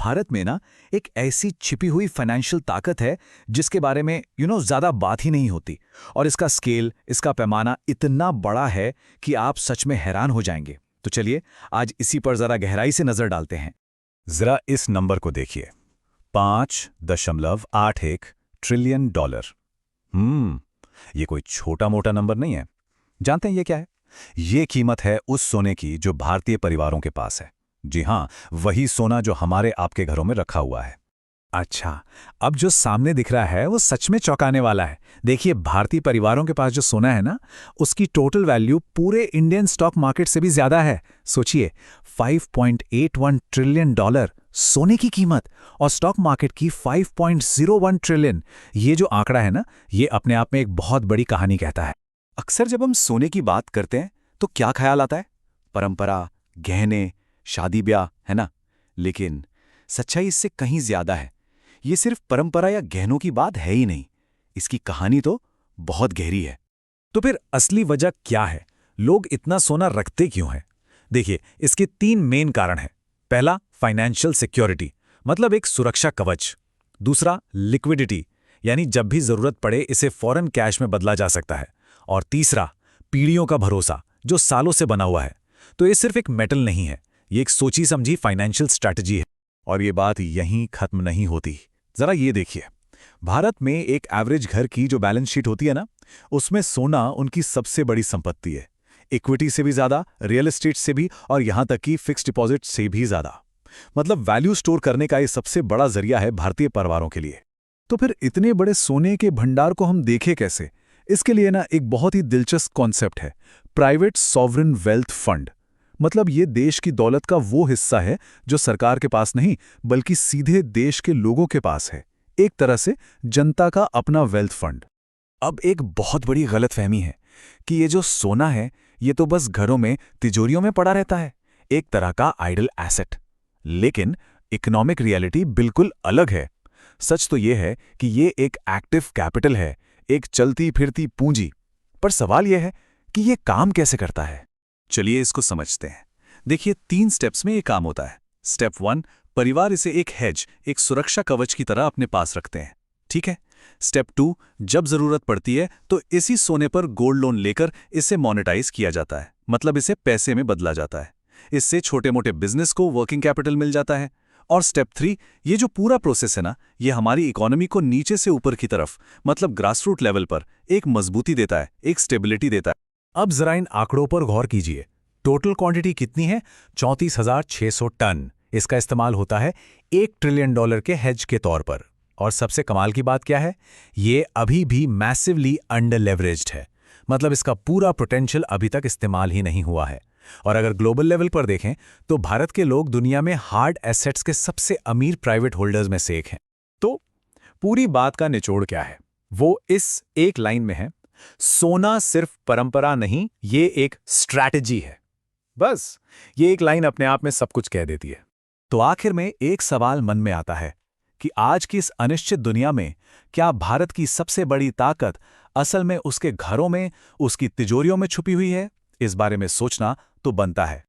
भारत में ना एक ऐसी छिपी हुई फाइनेंशियल ताकत है जिसके बारे में ज़्यादा बात ही नहीं होती। और इसका स्केल, इसका पैमाना इतना बड़ा है कि आप सच में हैरान हो जाएंगे। तो चलिए आज इसी पर ज़रा गहराई से नज़र डालते हैं। जरा इस नंबर को देखिए, 5.81 ट्रिलियन डॉलर। ये कोई छोटा मोटा नंबर नहीं है। जानते हैं ये क्या है? ये कीमत है उस सोने की जो भारतीय परिवारों के पास है। जी हाँ, वही सोना जो हमारे आपके घरों में रखा हुआ है। अच्छा, अब जो सामने दिख रहा है वो सच में चौंकाने वाला है। देखिए, भारतीय परिवारों के पास जो सोना है ना, उसकी टोटल वैल्यू पूरे इंडियन स्टॉक मार्केट से भी ज्यादा है। सोचिए, 5.81 ट्रिलियन डॉलर सोने की कीमत और स्टॉक मार्केट की 5.01 ट्रिलियन। ये जो आंकड़ा है ना, ये अपने आप में एक बहुत बड़ी कहानी कहता है। अक्सर जब हम सोने की बात करते हैं तो क्या ख्याल आता है? परंपरा, गहने, शादी ब्याह, है ना? लेकिन सच्चाई इससे कहीं ज्यादा है। ये सिर्फ परंपरा या गहनों की बात है ही नहीं, इसकी कहानी तो बहुत गहरी है। तो फिर असली वजह क्या है? लोग इतना सोना रखते क्यों हैं? देखिए, इसके 3 मेन कारण हैं। पहला, फाइनेंशियल सिक्योरिटी, मतलब एक सुरक्षा कवच। दूसरा, लिक्विडिटी, यानी जब भी जरूरत पड़े इसे फौरन कैश में बदला जा सकता है। और तीसरा, पीढ़ियों का भरोसा, जो सालों से बना हुआ है। तो ये सिर्फ एक मेटल नहीं है, ये एक सोची समझी फाइनेंशियल स्ट्रैटेजी है। और ये बात यहीं खत्म नहीं होती। जरा ये देखिए, भारत में एक एवरेज घर की जो बैलेंस शीट होती है ना, उसमें सोना उनकी सबसे बड़ी संपत्ति है। इक्विटी से भी ज्यादा, रियल एस्टेट से भी, और यहां तक कि फिक्स्ड डिपॉजिट से भी ज्यादा। मतलब वैल्यू स्टोर करने का ये सबसे बड़ा जरिया है भारतीय परिवारों के लिए। तो फिर इतने बड़े सोने के भंडार को हम देखें कैसे? इसके लिए ना एक बहुत ही दिलचस्प कॉन्सेप्ट है, प्राइवेट सॉवरेन वेल्थ फंड। मतलब ये देश की दौलत का वो हिस्सा है जो सरकार के पास नहीं, बल्कि सीधे देश के लोगों के पास है। एक तरह से जनता का अपना वेल्थ फंड। अब एक बहुत बड़ी गलतफहमी है कि ये जो सोना है ये तो बस घरों में, तिजोरियों में पड़ा रहता है, एक तरह का आइडल एसेट। लेकिन इकोनॉमिक रियलिटी बिल्कुल अलग है। सच तो ये है कि ये एक एक्टिव कैपिटल है, एक चलती फिरती पूंजी। पर सवाल यह है कि ये काम कैसे करता है? चलिए इसको समझते हैं। देखिए, 3 स्टेप्स में ये काम होता है। स्टेप 1, परिवार इसे एक हेज, एक सुरक्षा कवच की तरह अपने पास रखते हैं। ठीक है। स्टेप 2, जब जरूरत पड़ती है तो इसी सोने पर गोल्ड लोन लेकर इसे मोनेटाइज किया जाता है, मतलब इसे पैसे में बदला जाता है। इससे छोटे मोटे बिजनेस को वर्किंग कैपिटल मिल जाता है। और स्टेप 3, ये जो पूरा प्रोसेस है ना, ये हमारी इकोनॉमी को नीचे से ऊपर की तरफ, मतलब ग्रासरूट लेवल पर एक मजबूती देता है, एक स्टेबिलिटी देता है। अब जरा इन आंकड़ों पर गौर कीजिए। टोटल क्वांटिटी कितनी है? 34,600 टन। इसका इस्तेमाल होता है 1 ट्रिलियन डॉलर के हेज के तौर पर। और सबसे कमाल की बात क्या है? ये अभी भी मैसिवली अंडर लेवरेज्ड है। मतलब इसका पूरा पोटेंशियल अभी तक इस्तेमाल ही नहीं हुआ है। और अगर ग्लोबल लेवल पर देखें तो भारत के लोग दुनिया में हार्ड एसेट्स के सबसे अमीर प्राइवेट होल्डर्स में से एक हैं। तो पूरी बात का निचोड़ क्या है? वो इस एक लाइन में है, सोना सिर्फ परंपरा नहीं, ये एक स्ट्रैटेजी है। बस ये एक लाइन अपने आप में सब कुछ कह देती है। तो आखिर में एक सवाल मन में आता है कि आज की इस अनिश्चित दुनिया में क्या भारत की सबसे बड़ी ताकत असल में उसके घरों में, उसकी तिजोरियों में छुपी हुई है? इस बारे में सोचना तो बनता है।